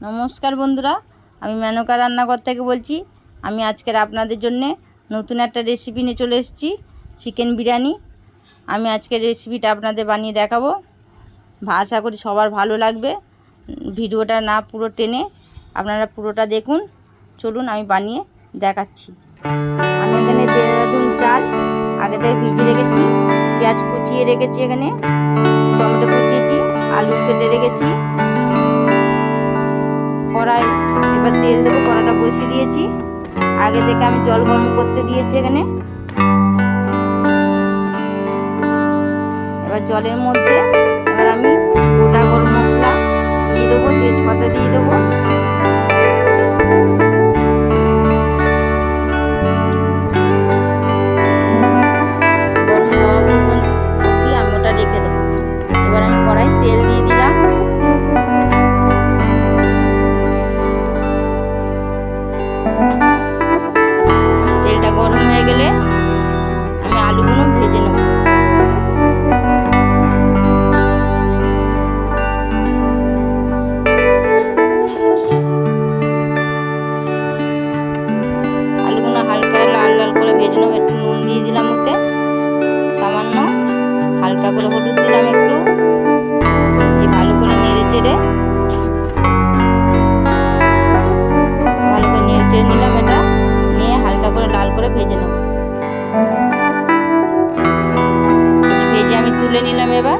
নমস্কার বন্ধুরা, আমি মেনকা রান্নাঘর থেকে বলছি। আমি আজকের আপনাদের জন্য নতুন একটা রেসিপি নিয়ে চলে এসেছি, চিকেন বিরিয়ানি। আমি আজকের রেসিপিটা আপনাদের বানিয়ে দেখাবো। আশা করি সবার ভালো লাগবে। ভিডিওটা না পুরো টেনে আপনারা পুরোটা দেখুন। চলুন আমি বানিয়ে দেখাচ্ছি। আমি এখানে দেরাদুন চাল আগে থেকে ভিজিয়ে রেখেছি, পেঁয়াজ কুচিয়ে রেখেছি, এখানে টমেটো কুচিয়েছি, আলু কেটে রেখেছি। কড়াই এবার তেল দেবো, কড়াটা বসিয়ে দিয়েছি। আগে থেকে আমি জল গরম করতে দিয়েছি এখানে। এবার জলের মধ্যে এবার আমি গোটা গরম মশলা দিয়ে দেবো, তেজপাতা দিয়ে দেবো। গরম হওয়া অবধি আমি ওটা রেখে দেবো। এবার আমি কড়াই তেল দিয়ে দিলাম। তেলটা গরম হয়ে গেলে আমি আলুগুলো ভেজে নেব। আলুগুলো হালকা লাল লাল করে ভেজে নেব। একটু নুন দিয়ে দিলাম, ওতে সামান্য হালকা করে হলুদ দিলাম একটু। ভালো করে নেড়ে চেড়ে নিলাম। এটা নিয়ে হালকা করে লাল করে ভেজে নেব। ভেজে আমি তুলে নিলাম। এবার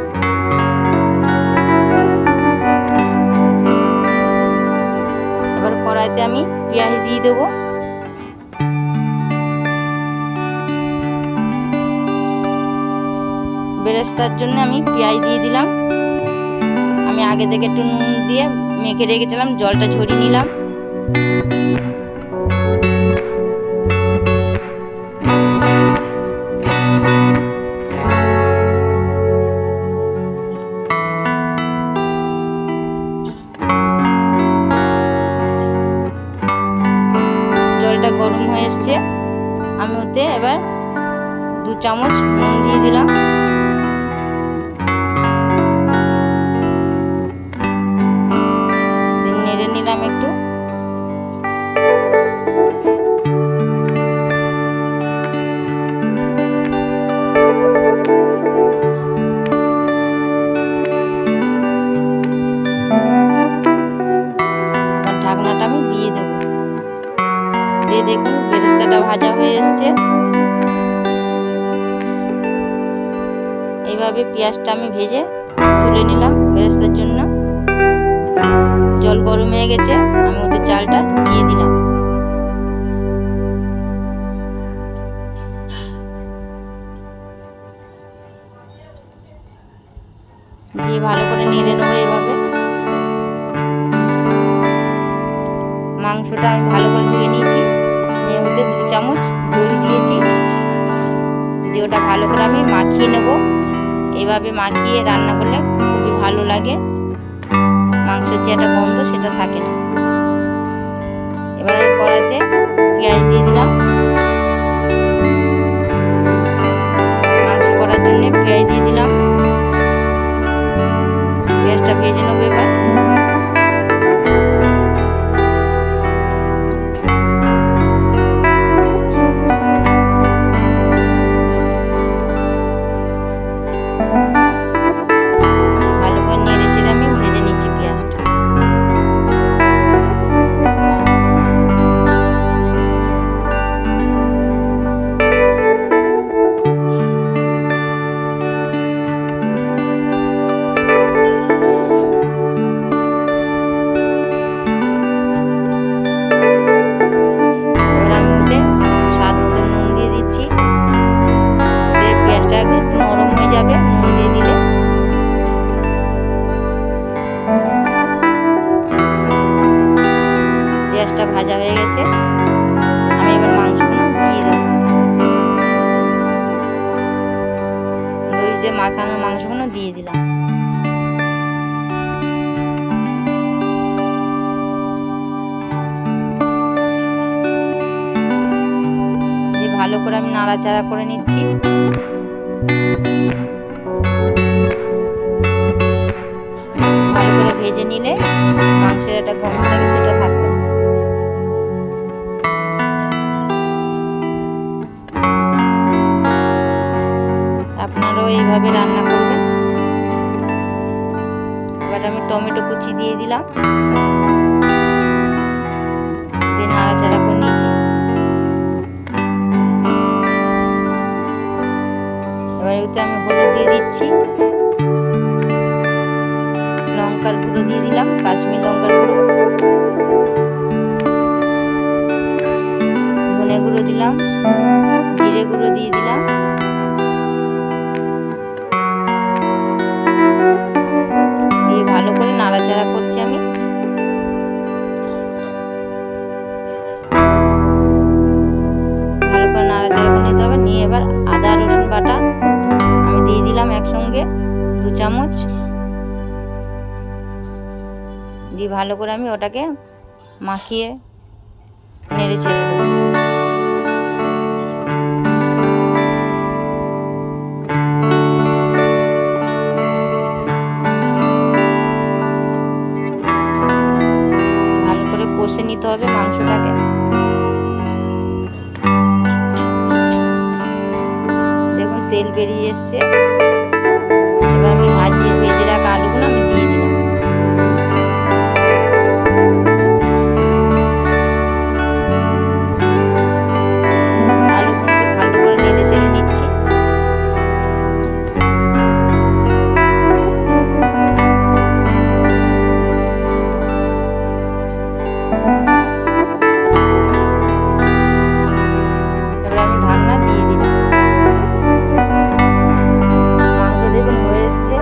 কড়াইতে আমি পেঁয়াজ দিয়ে দেবো। বেরেস্তার জন্য আমি পেঁয়াজ দিয়ে দিলাম। আমি আগে থেকে একটু নুন দিয়ে মেখে রেখেছিলাম, জলটা ঝরিয়ে নিলাম। জলটা গরম হয়ে এসছে, আমি ওতে এবার 2 চামচ নুন দিয়ে দিলাম। নেড়ে নিলাম একটু। ঢাকনাটা আমি দিয়ে দেবো। দিয়ে দেখুন বেরেস্তাটা ভাজা হয়ে এসছে। এইভাবে পেঁয়াজটা আমি ভেজে তুলে নিলাম বেরেস্তার জন্য। জল গরম হয়ে গেছে, আমি ওতে চালটা দিয়ে দিলাম। দিয়ে ভালো করে নেড়ে নেবো এভাবে। মাংসটা আমি ভালো করে ধুয়ে নিয়েছি, নিয়ে ওতে 2 চামচ দই দিয়েছি। দিয়ে ওটা ভালো করে আমি মাখিয়ে নেব। এইভাবে মাখিয়ে রান্না করলে খুবই ভালো লাগে, মাংসের যে একটা গন্ধ সেটা থাকে না। এবার আমি কড়াইতে পেঁয়াজ দিয়ে দিলাম। মাংস করার জন্য পেঁয়াজ দিয়ে দিলাম। পেঁয়াজটা ভেজে নেবো এবার। ভালো করে নেড়ে চেড়ে আমি ভেজে নিচ্ছি পেঁয়াজটা। নরম হয়ে যাবে নুন দিয়ে দিলে। পেঁয়াজটা ভাজা হয়ে গেছে, আমি এবার মাংসগুলো দিয়ে দেবো। দই দিয়ে মাখানো মাংসগুলো দিয়ে দিলাম। দিয়ে ভালো করে আমি নাড়াচাড়া করে নিচ্ছি। ভালো করে ভেজে নিলে মাংসের একটা গন্ধ থাকে। এভাবে রান্না করবেন। এবার আমি টমেটো কুচি দিয়ে দিলাম, দিয়ে নাড়াচাড়া করে নিয়েছি। এবার এতে আমি হলুদ দিয়ে দিচ্ছি, লঙ্কার গুঁড়ো দিয়ে দিলাম, কাশ্মীর লঙ্কার গুঁড়ো, ধনে গুঁড়ো দিলাম, জিরে গুঁড়ো দিয়ে দিলাম, দিয়ে ভালো করে নাড়াচাড়া করছি আমি। ভালো করে নাড়াচাড়া করে নিতে হবে। নিয়ে এবার আদা রসুন বাটা আমি দিয়ে দিলাম একসঙ্গে 2 চামচ, দিয়ে ভালো করে আমি ওটাকে মাখিয়ে নেড়ে ছেড়ে দেবো। ভালো করে কষে নিতে হবে মাংসটাকে। দেখুন তেল বেরিয়ে এসছে। এবার আমি ভেজে রাখা আলুগুলো আমি দিয়ে দিলাম। আলুগুলোকে ভালো করে নেড়ে চেড়ে নিচ্ছি। এবার আমি ঢাকনা দিয়ে দিলাম। মাংস দেখুন হয়ে এসছে,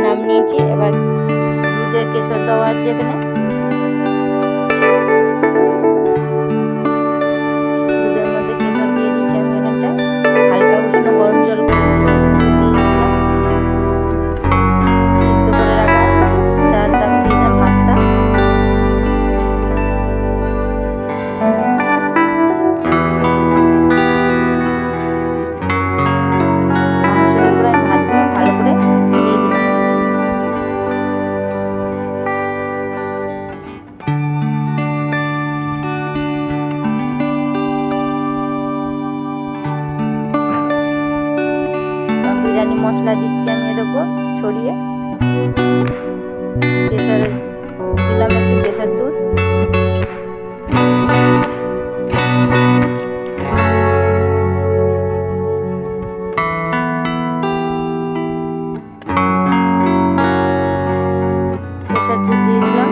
নাম নিয়েছি। এবার দুধের কেশর দেওয়া আছে এখানে, দুধের মধ্যে কেশর দিয়ে দিয়েছি আমি এখানটা। হালকা উষ্ণ গরম জল করে দিয়ে দিয়েছিলাম। সিদ্ধ করে রাখা চালটা আমি দিয়ে দিলাম, ভাতটা। মাংসের উপরে আমি ভাতগুলো ভালো করে দিয়ে দিলাম। বিরিয়ানি মশলা দিচ্ছি আমি এর উপর ছড়িয়ে। কেশরের দিলাম একটু কেশর দুধ, কেশর দুধ দিয়ে দিলাম।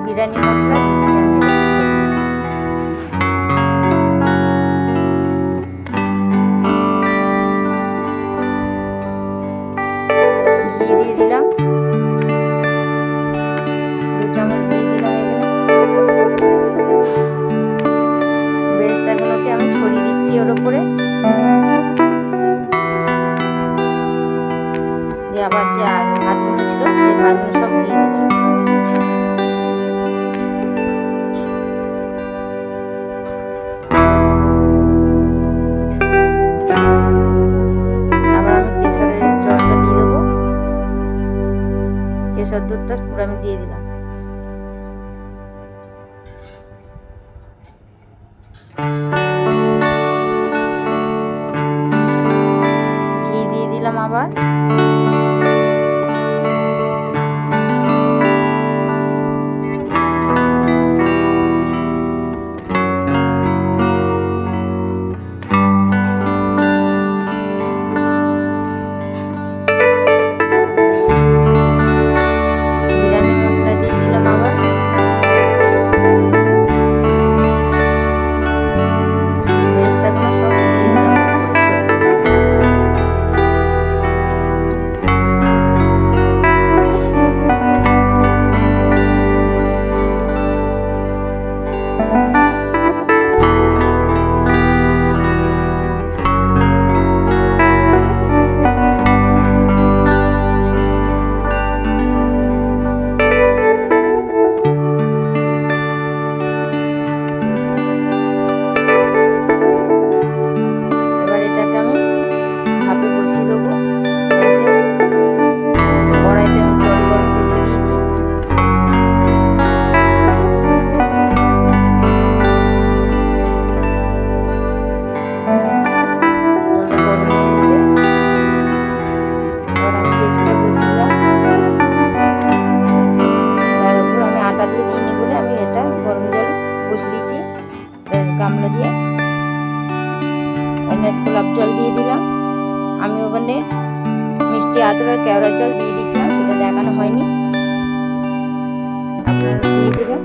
বিরিয়ানি মশলা দিচ্ছি আমি এর উপর ছড়িয়ে। ঘি দিয়ে দিলাম, 2 চামচ দিয়ে দিলাম। এখানে বেরেস্তাগুলোকে আমি ছড়িয়ে দিচ্ছি ওর উপরে। দিয়ে আবার যে ভাতগুলো ছিল সেই ভাতগুলো সব দিয়ে দিলাম। আবার আমি কেশরের জলটা দিয়ে দেবো, কেশর দুধটা পুরো আমি দিয়ে দিলাম। ঘি দিয়ে দিলাম আবার। বিরিয়ানি মশলা দিয়ে মিষ্টি আতর আর কেওড়ার জল দিয়ে দিচ্ছিলাম, সেটা দেখানো হয়নি, আপনারা দিয়ে দেবেন।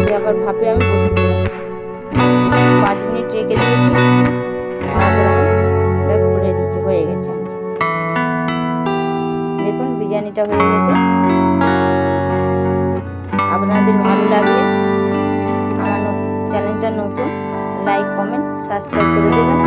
দিয়ে আবার ভাপে আমি বসিয়ে দিলাম, 5 মিনিট রেখে দিয়েছি, তারপর আমি এটা খুলে দিয়েছি, হয়ে গেছে। দেখুন বিরিয়ানিটা হয়ে গেছে। আপনাদের ভালো লাগলে আমার চ্যানেলটা নতুন, লাইক কমেন্ট সাবস্ক্রাইব করে দেবেন।